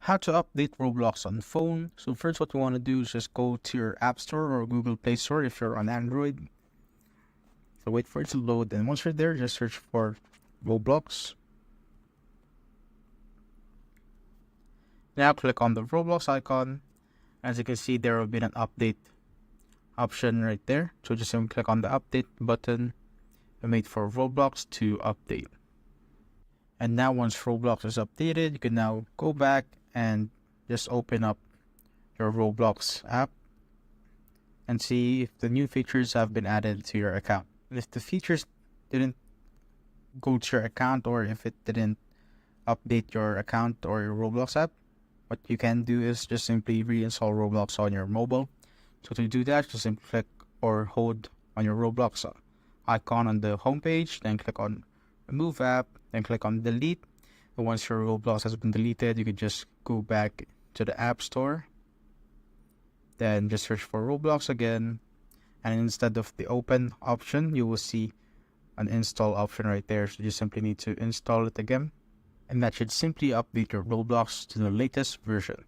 How to update Roblox on phone. So first what you want to do is just go to your App Store or Google Play Store if you're on Android. So wait for it to load, and once you're there, just search for Roblox. Now click on the Roblox icon. As you can see, there will be an update option right there. So just simply click on the update button and wait for Roblox to update. And now once Roblox is updated, you can now go back and just open up your Roblox app and see if the new features have been added to your account. And if the features didn't go to your account, or if it didn't update your account or your Roblox app, what you can do is just simply reinstall Roblox on your mobile. So to do that, just simply click or hold on your Roblox icon on the home page, then click on Remove App, then click on Delete. And once your Roblox has been deleted, you can just go back to the App Store, then just search for Roblox again, and instead of the open option, you will see an install option right there. So you simply need to install it again, and that should simply update your Roblox to the latest version.